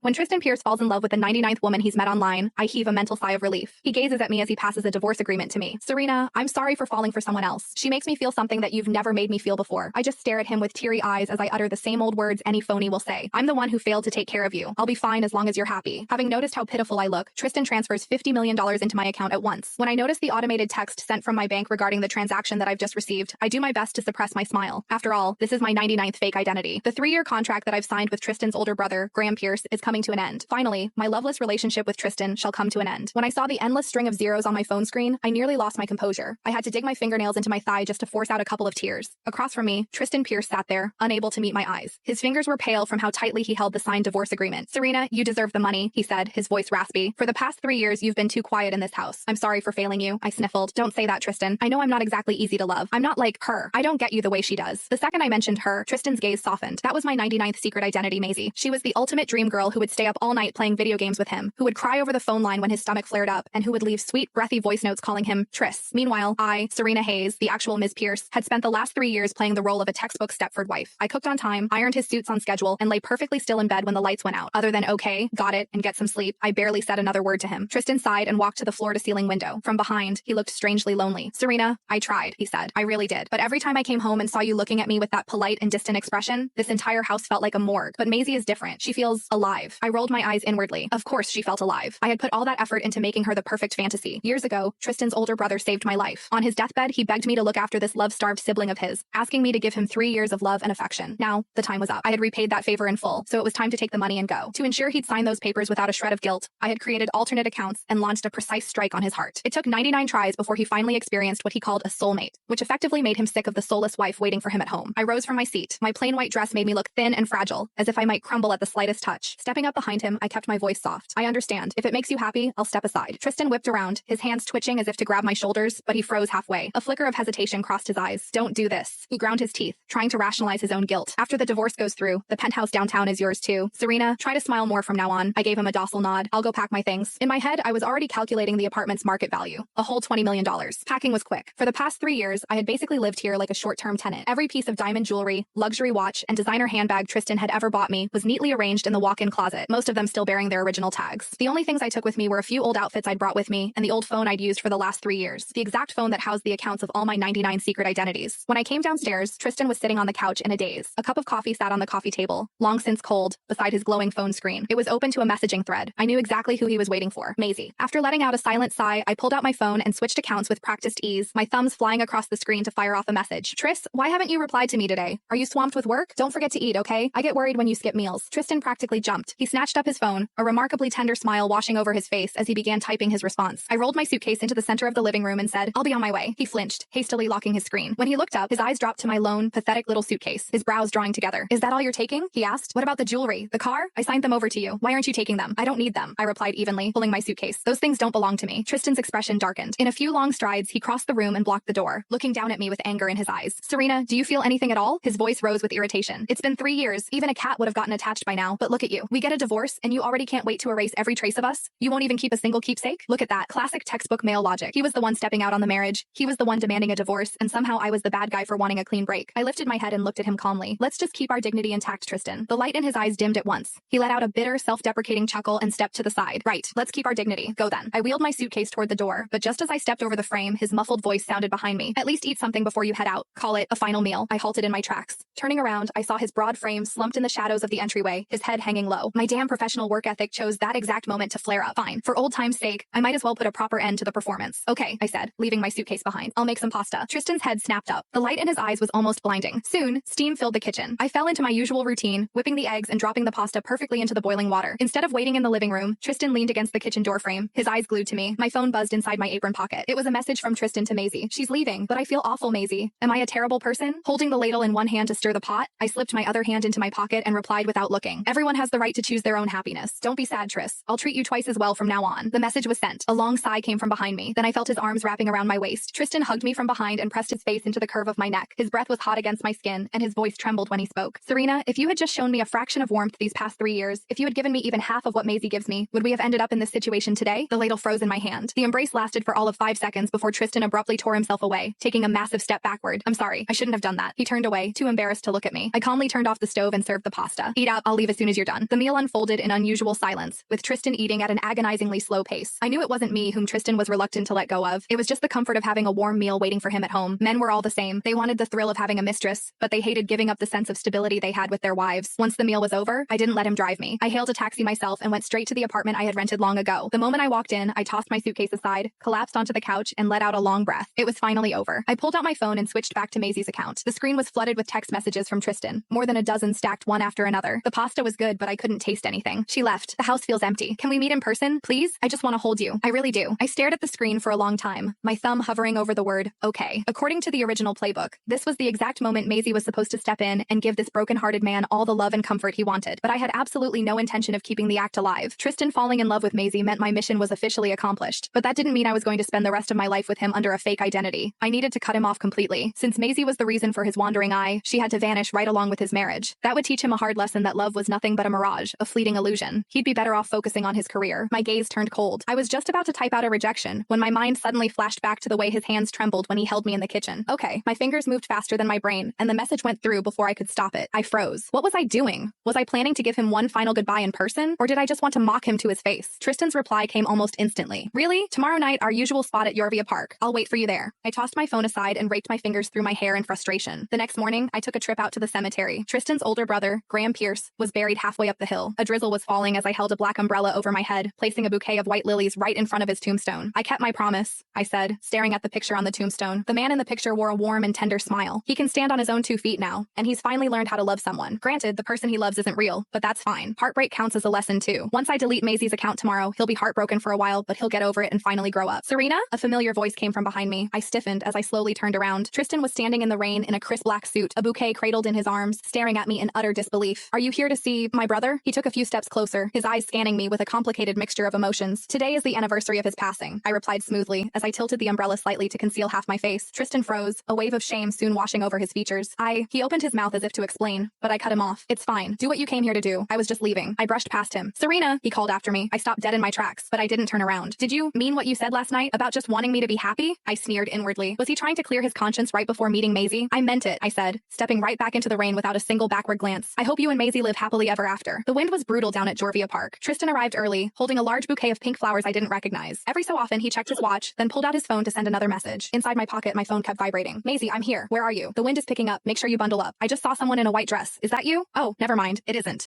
When Tristan Pierce falls in love with the 99th woman he's met online, I heave a mental sigh of relief. He gazes at me as he passes a divorce agreement to me. Serena, I'm sorry for falling for someone else. She makes me feel something that you've never made me feel before. I just stare at him with teary eyes as I utter the same old words any phony will say. I'm the one who failed to take care of you. I'll be fine as long as you're happy. Having noticed how pitiful I look, Tristan transfers $50 million into my account at once. When I notice the automated text sent from my bank regarding the transaction that I've just received, I do my best to suppress my smile. After all, this is my 99th fake identity. The 3-year contract that I've signed with Tristan's older brother, Graham Pierce, is coming to an end. Finally, my loveless relationship with Tristan shall come to an end. When I saw the endless string of zeros on my phone screen, I nearly lost my composure. I had to dig my fingernails into my thigh just to force out a couple of tears. Across from me, Tristan Pierce sat there, unable to meet my eyes. His fingers were pale from how tightly he held the signed divorce agreement. Serena, you deserve the money, he said, his voice raspy. For the past 3 years, you've been too quiet in this house. I'm sorry for failing you. I sniffled. Don't say that, Tristan. I know I'm not exactly easy to love. I'm not like her. I don't get you the way she does. The second I mentioned her, Tristan's gaze softened. That was my 99th secret identity, Maisie. She was the ultimate dream girl who would stay up all night playing video games with him, who would cry over the phone line when his stomach flared up, and who would leave sweet, breathy voice notes calling him Tris. Meanwhile, I, Serena Hayes, the actual Ms. Pierce, had spent the last 3 years playing the role of a textbook Stepford wife. I cooked on time, ironed his suits on schedule, and lay perfectly still in bed when the lights went out. Other than okay, got it, and get some sleep, I barely said another word to him. Tristan sighed and walked to the floor-to-ceiling window. From behind, he looked strangely lonely. Serena, I tried, he said. I really did. But every time I came home and saw you looking at me with that polite and distant expression, this entire house felt like a morgue. But Maisie is different. She feels alive. I rolled my eyes inwardly. Of course she felt alive. I had put all that effort into making her the perfect fantasy. Years ago, Tristan's older brother saved my life. On his deathbed, he begged me to look after this love-starved sibling of his, asking me to give him 3 years of love and affection. Now, the time was up. I had repaid that favor in full, so it was time to take the money and go. To ensure he'd sign those papers without a shred of guilt, I had created alternate accounts and launched a precise strike on his heart. It took 99 tries before he finally experienced what he called a soulmate, which effectively made him sick of the soulless wife waiting for him at home. I rose from my seat. My plain white dress made me look thin and fragile, as if I might crumble at the slightest touch. Stepping up behind him, I kept my voice soft. I understand. If it makes you happy, I'll step aside. Tristan whipped around, his hands twitching as if to grab my shoulders, but he froze halfway. A flicker of hesitation crossed his eyes. Don't do this. He ground his teeth, trying to rationalize his own guilt. After the divorce goes through, the penthouse downtown is yours too. Serena, try to smile more from now on. I gave him a docile nod. I'll go pack my things. In my head, I was already calculating the apartment's market value. A whole $20 million. Packing was quick. For the past 3 years, I had basically lived here like a short-term tenant. Every piece of diamond jewelry, luxury watch, and designer handbag Tristan had ever bought me was neatly arranged in the walk-in closet, most of them still bearing their original tags. The only things I took with me were a few old outfits I'd brought with me and the old phone I'd used for the last 3 years, the exact phone that housed the accounts of all my 99 secret identities. When I came downstairs, Tristan was sitting on the couch in a daze. A cup of coffee sat on the coffee table, long since cold, beside his glowing phone screen. It was open to a messaging thread. I knew exactly who he was waiting for, Maisie. After letting out a silent sigh, I pulled out my phone and switched accounts with practiced ease, my thumbs flying across the screen to fire off a message. Tris, why haven't you replied to me today? Are you swamped with work? Don't forget to eat, okay? I get worried when you skip meals. Tristan practically jumped. He snatched up his phone, a remarkably tender smile washing over his face as he began typing his response. I rolled my suitcase into the center of the living room and said, I'll be on my way. He flinched, hastily locking his screen. When he looked up, his eyes dropped to my lone, pathetic little suitcase, his brows drawing together. Is that all you're taking? He asked. What about the jewelry? The car? I signed them over to you. Why aren't you taking them? I don't need them, I replied evenly, pulling my suitcase. Those things don't belong to me. Tristan's expression darkened. In a few long strides, he crossed the room and blocked the door, looking down at me with anger in his eyes. Serena, do you feel anything at all? His voice rose with irritation. It's been 3 years. Even a cat would have gotten attached by now. But look at you. We get a divorce, and you already can't wait to erase every trace of us? You won't even keep a single keepsake? Look at that. Classic textbook male logic. He was the one stepping out on the marriage. He was the one demanding a divorce, and somehow I was the bad guy for wanting a clean break. I lifted my head and looked at him calmly. Let's just keep our dignity intact, Tristan. The light in his eyes dimmed at once. He let out a bitter, self-deprecating chuckle and stepped to the side. Right. Let's keep our dignity. Go then. I wheeled my suitcase toward the door, but just as I stepped over the frame, his muffled voice sounded behind me. At least eat something before you head out. Call it a final meal. I halted in my tracks. Turning around, I saw his broad frame slumped in the shadows of the entryway, his head hanging low. My damn professional work ethic chose that exact moment to flare up. Fine. For old time's sake, I might as well put a proper end to the performance. Okay, I said, leaving my suitcase behind. I'll make some pasta. Tristan's head snapped up. The light in his eyes was almost blinding. Soon, steam filled the kitchen. I fell into my usual routine, whipping the eggs and dropping the pasta perfectly into the boiling water. Instead of waiting in the living room, Tristan leaned against the kitchen door frame, his eyes glued to me. My phone buzzed inside my apron pocket. It was a message from Tristan to Maisie. She's leaving, but I feel awful, Maisie. Am I a terrible person? Holding the ladle in one hand to stir the pot, I slipped my other hand into my pocket and replied without looking. Everyone has the right to choose their own happiness. Don't be sad, Tris. I'll treat you twice as well from now on. The message was sent. A long sigh came from behind me. Then I felt his arms wrapping around my waist. Tristan hugged me from behind and pressed his face into the curve of my neck. His breath was hot against my skin, and his voice trembled when he spoke. Serena, if you had just shown me a fraction of warmth these past 3 years, if you had given me even half of what Maisie gives me, would we have ended up in this situation today? The ladle froze in my hand. The embrace lasted for all of 5 seconds before Tristan abruptly tore himself away, taking a massive step backward. I'm sorry. I shouldn't have done that. He turned away, too embarrassed to look at me. I calmly turned off the stove and served the pasta. Eat up. I'll leave as soon as you're done. The meal meal unfolded in unusual silence, with Tristan eating at an agonizingly slow pace. I knew it wasn't me whom Tristan was reluctant to let go of. It was just the comfort of having a warm meal waiting for him at home. Men were all the same. They wanted the thrill of having a mistress, but they hated giving up the sense of stability they had with their wives. Once the meal was over, I didn't let him drive me. I hailed a taxi myself and went straight to the apartment I had rented long ago. The moment I walked in, I tossed my suitcase aside, collapsed onto the couch, and let out a long breath. It was finally over. I pulled out my phone and switched back to Maisie's account. The screen was flooded with text messages from Tristan, more than a dozen stacked one after another. The pasta was good, but I couldn't taste anything. She left. The house feels empty. Can we meet in person, please? I just want to hold you. I really do. I stared at the screen for a long time, my thumb hovering over the word, okay. According to the original playbook, this was the exact moment Maisie was supposed to step in and give this broken-hearted man all the love and comfort he wanted. But I had absolutely no intention of keeping the act alive. Tristan falling in love with Maisie meant my mission was officially accomplished. But that didn't mean I was going to spend the rest of my life with him under a fake identity. I needed to cut him off completely. Since Maisie was the reason for his wandering eye, she had to vanish right along with his marriage. That would teach him a hard lesson that love was nothing but a mirage, a fleeting illusion. He'd be better off focusing on his career. My gaze turned cold. I was just about to type out a rejection when my mind suddenly flashed back to the way his hands trembled when he held me in the kitchen. Okay. My fingers moved faster than my brain, and the message went through before I could stop it. I froze. What was I doing? Was I planning to give him one final goodbye in person, or did I just want to mock him to his face? Tristan's reply came almost instantly. Really? Tomorrow night, our usual spot at Yorvia Park. I'll wait for you there. I tossed my phone aside and raked my fingers through my hair in frustration. The next morning, I took a trip out to the cemetery. Tristan's older brother, Tristan Pierce, was buried halfway up the hill. A drizzle was falling as I held a black umbrella over my head, placing a bouquet of white lilies right in front of his tombstone. I kept my promise, I said, staring at the picture on the tombstone. The man in the picture wore a warm and tender smile. He can stand on his own 2 feet now, and he's finally learned how to love someone. Granted, the person he loves isn't real, but that's fine. Heartbreak counts as a lesson too. Once I delete Maisie's account tomorrow, he'll be heartbroken for a while, but he'll get over it and finally grow up. Serena? A familiar voice came from behind me. I stiffened as I slowly turned around. Tristan was standing in the rain in a crisp black suit, a bouquet cradled in his arms, staring at me in utter disbelief. Are you here to see my brother? He took a few steps closer, his eyes scanning me with a complicated mixture of emotions. Today is the anniversary of his passing, I replied smoothly as I tilted the umbrella slightly to conceal half my face. Tristan froze, a wave of shame soon washing over his features. He opened his mouth as if to explain, but I cut him off. It's fine. Do what you came here to do. I was just leaving. I brushed past him. Serena, he called after me. I stopped dead in my tracks, but I didn't turn around. Did you mean what you said last night about just wanting me to be happy? I sneered inwardly. Was he trying to clear his conscience right before meeting Maisie? I meant it, I said, stepping right back into the rain without a single backward glance. I hope you and Maisie live happily ever after. The wind was brutal down at Yorvia Park. Tristan arrived early, holding a large bouquet of pink flowers I didn't recognize. Every so often, he checked his watch, then pulled out his phone to send another message. Inside my pocket, my phone kept vibrating. Maisie, I'm here. Where are you? The wind is picking up. Make sure you bundle up. I just saw someone in a white dress. Is that you? Oh, never mind. It isn't.